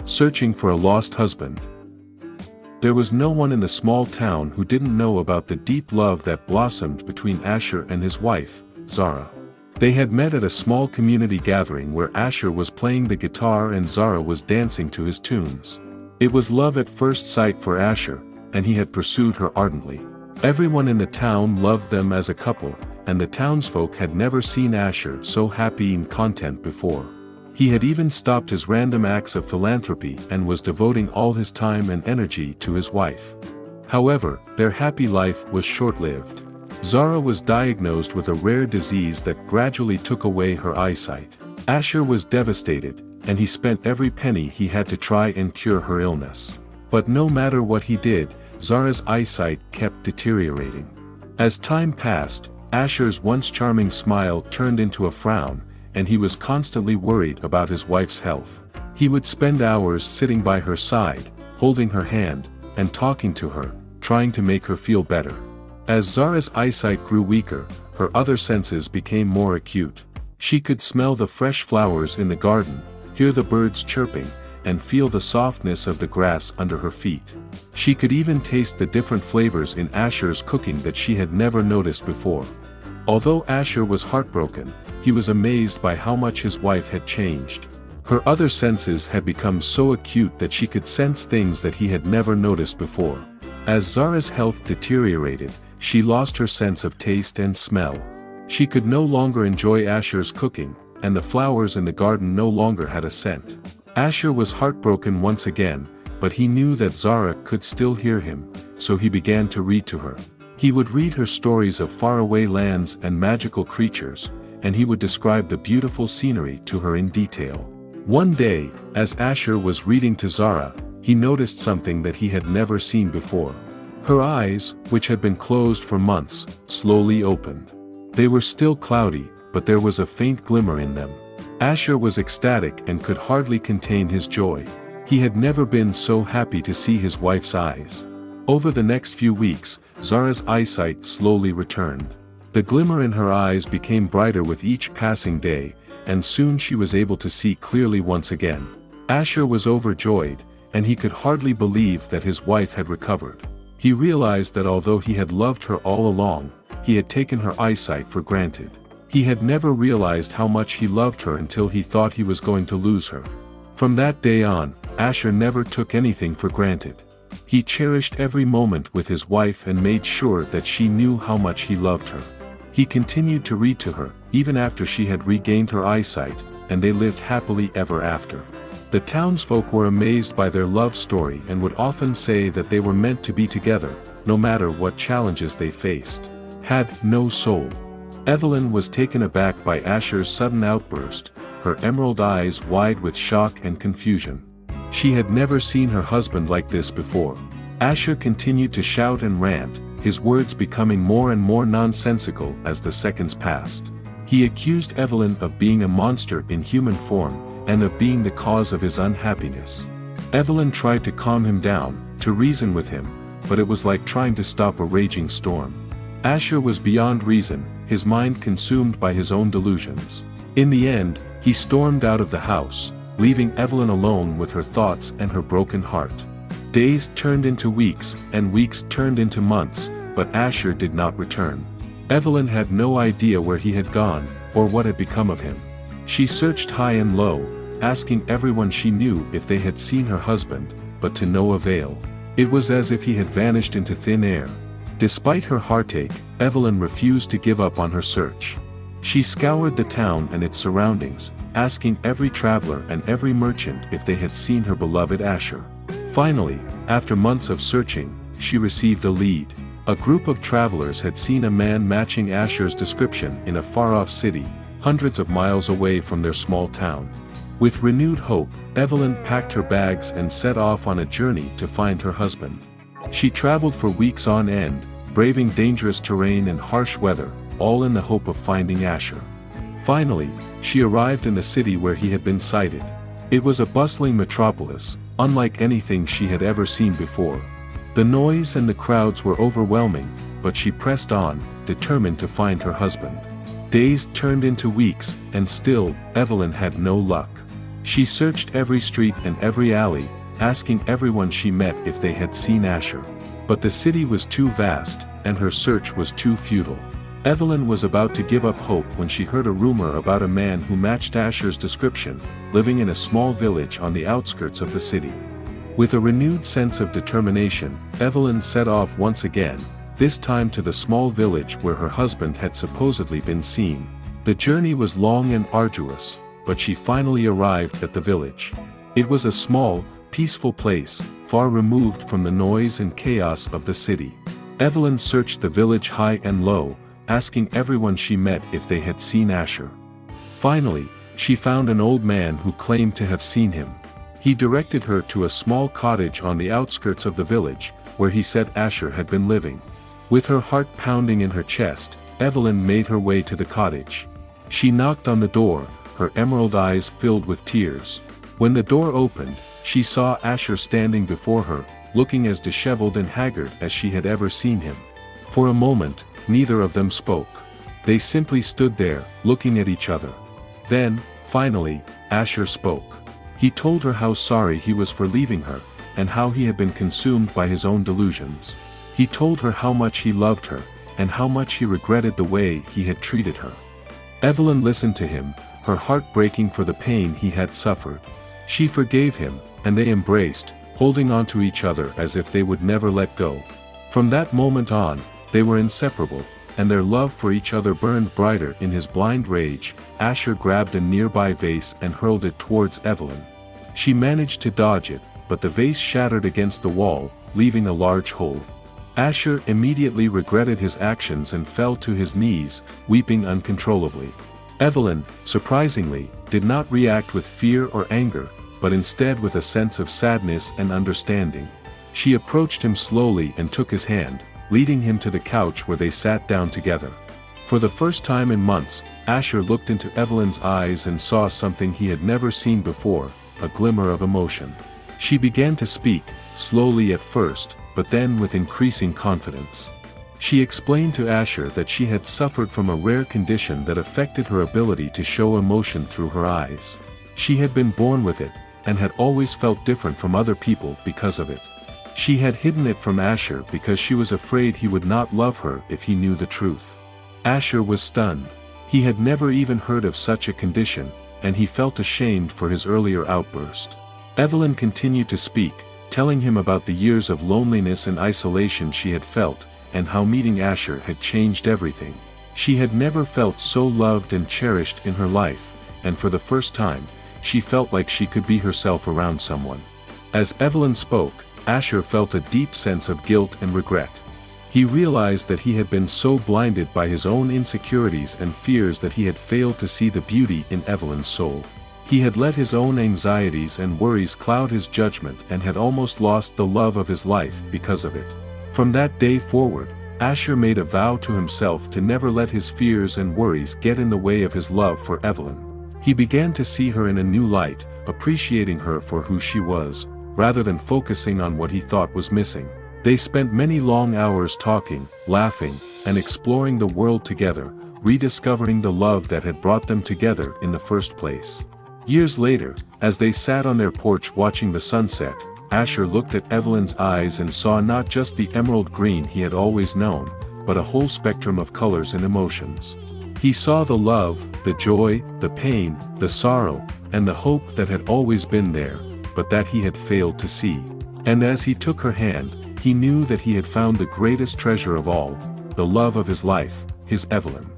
searching for a lost husband. There was no one in the small town who didn't know about the deep love that blossomed between Asher and his wife, Zara. They had met at a small community gathering where Asher was playing the guitar and Zara was dancing to his tunes. It was love at first sight for Asher, and he had pursued her ardently. Everyone in the town loved them as a couple, and the townsfolk had never seen Asher so happy and content before. He had even stopped his random acts of philanthropy and was devoting all his time and energy to his wife. However, their happy life was short-lived. Zara was diagnosed with a rare disease that gradually took away her eyesight. Asher was devastated, and he spent every penny he had to try and cure her illness. But no matter what he did, Zara's eyesight kept deteriorating. As time passed, Asher's once charming smile turned into a frown, and he was constantly worried about his wife's health. He would spend hours sitting by her side, holding her hand, and talking to her, trying to make her feel better. As Zara's eyesight grew weaker, her other senses became more acute. She could smell the fresh flowers in the garden, hear the birds chirping, and feel the softness of the grass under her feet. She could even taste the different flavors in Asher's cooking that she had never noticed before. Although Asher was heartbroken, he was amazed by how much his wife had changed. Her other senses had become so acute that she could sense things that he had never noticed before. As Zara's health deteriorated, she lost her sense of taste and smell. She could no longer enjoy Asher's cooking, and the flowers in the garden no longer had a scent. Asher was heartbroken once again, but he knew that Zara could still hear him, so he began to read to her. He would read her stories of faraway lands and magical creatures, and he would describe the beautiful scenery to her in detail. One day, as Asher was reading to Zara, he noticed something that he had never seen before. Her eyes, which had been closed for months, slowly opened. They were still cloudy, but there was a faint glimmer in them. Asher was ecstatic and could hardly contain his joy. He had never been so happy to see his wife's eyes. Over the next few weeks, Zara's eyesight slowly returned. The glimmer in her eyes became brighter with each passing day, and soon she was able to see clearly once again. Asher was overjoyed, and he could hardly believe that his wife had recovered. He realized that although he had loved her all along, he had taken her eyesight for granted. He had never realized how much he loved her until he thought he was going to lose her. From that day on, Asher never took anything for granted. He cherished every moment with his wife and made sure that she knew how much he loved her. He continued to read to her, even after she had regained her eyesight, and they lived happily ever after. The townsfolk were amazed by their love story and would often say that they were meant to be together, no matter what challenges they faced. Had no soul. Evelyn was taken aback by Asher's sudden outburst, her emerald eyes wide with shock and confusion. She had never seen her husband like this before. Asher continued to shout and rant, his words becoming more and more nonsensical as the seconds passed. He accused Evelyn of being a monster in human form, and of being the cause of his unhappiness. Evelyn tried to calm him down, to reason with him, but it was like trying to stop a raging storm. Asher was beyond reason, his mind consumed by his own delusions. In the end, he stormed out of the house, leaving Evelyn alone with her thoughts and her broken heart. Days turned into weeks, and weeks turned into months, but Asher did not return. Evelyn had no idea where he had gone, or what had become of him. She searched high and low, asking everyone she knew if they had seen her husband, but to no avail. It was as if he had vanished into thin air. Despite her heartache, Evelyn refused to give up on her search. She scoured the town and its surroundings, asking every traveler and every merchant if they had seen her beloved Asher. Finally, after months of searching, she received a lead. A group of travelers had seen a man matching Asher's description in a far-off city, hundreds of miles away from their small town. With renewed hope, Evelyn packed her bags and set off on a journey to find her husband. She traveled for weeks on end, braving dangerous terrain and harsh weather, all in the hope of finding Asher. Finally, she arrived in the city where he had been sighted. It was a bustling metropolis, unlike anything she had ever seen before. The noise and the crowds were overwhelming, but she pressed on, determined to find her husband. Days turned into weeks, and still, Evelyn had no luck. She searched every street and every alley, asking everyone she met if they had seen Asher. But the city was too vast, and her search was too futile. Evelyn was about to give up hope when she heard a rumor about a man who matched Asher's description, living in a small village on the outskirts of the city. With a renewed sense of determination, Evelyn set off once again, this time to the small village where her husband had supposedly been seen. The journey was long and arduous, but she finally arrived at the village. It was a small, peaceful place, far removed from the noise and chaos of the city. Evelyn searched the village high and low, asking everyone she met if they had seen Asher. Finally, she found an old man who claimed to have seen him. He directed her to a small cottage on the outskirts of the village, where he said Asher had been living. With her heart pounding in her chest, Evelyn made her way to the cottage. She knocked on the door, her emerald eyes filled with tears. When the door opened, she saw Asher standing before her, looking as disheveled and haggard as she had ever seen him. For a moment, neither of them spoke. They simply stood there, looking at each other. Then, finally, Asher spoke. He told her how sorry he was for leaving her, and how he had been consumed by his own delusions. He told her how much he loved her, and how much he regretted the way he had treated her. Evelyn listened to him, her heart breaking for the pain he had suffered. She forgave him, and they embraced, holding on to each other as if they would never let go. From that moment on, they were inseparable, and their love for each other burned brighter. In his blind rage, Asher grabbed a nearby vase and hurled it towards Evelyn. She managed to dodge it, but the vase shattered against the wall, leaving a large hole. Asher immediately regretted his actions and fell to his knees, weeping uncontrollably. Evelyn, surprisingly, did not react with fear or anger, but instead with a sense of sadness and understanding. She approached him slowly and took his hand, leading him to the couch where they sat down together. For the first time in months, Asher looked into Evelyn's eyes and saw something he had never seen before, a glimmer of emotion. She began to speak, slowly at first, but then with increasing confidence. She explained to Asher that she had suffered from a rare condition that affected her ability to show emotion through her eyes. She had been born with it, and had always felt different from other people because of it. She had hidden it from Asher because she was afraid he would not love her if he knew the truth. Asher was stunned. He had never even heard of such a condition, and he felt ashamed for his earlier outburst. Evelyn continued to speak, telling him about the years of loneliness and isolation she had felt, and how meeting Asher had changed everything. She had never felt so loved and cherished in her life, and for the first time, she felt like she could be herself around someone. As Evelyn spoke, Asher felt a deep sense of guilt and regret. He realized that he had been so blinded by his own insecurities and fears that he had failed to see the beauty in Evelyn's soul. He had let his own anxieties and worries cloud his judgment and had almost lost the love of his life because of it. From that day forward, Asher made a vow to himself to never let his fears and worries get in the way of his love for Evelyn. He began to see her in a new light, appreciating her for who she was, rather than focusing on what he thought was missing. They spent many long hours talking, laughing, and exploring the world together, rediscovering the love that had brought them together in the first place. Years later, as they sat on their porch watching the sunset, Asher looked at Evelyn's eyes and saw not just the emerald green he had always known, but a whole spectrum of colors and emotions. He saw the love, the joy, the pain, the sorrow, and the hope that had always been there, but that he had failed to see. And as he took her hand, he knew that he had found the greatest treasure of all, the love of his life, his Evelyn.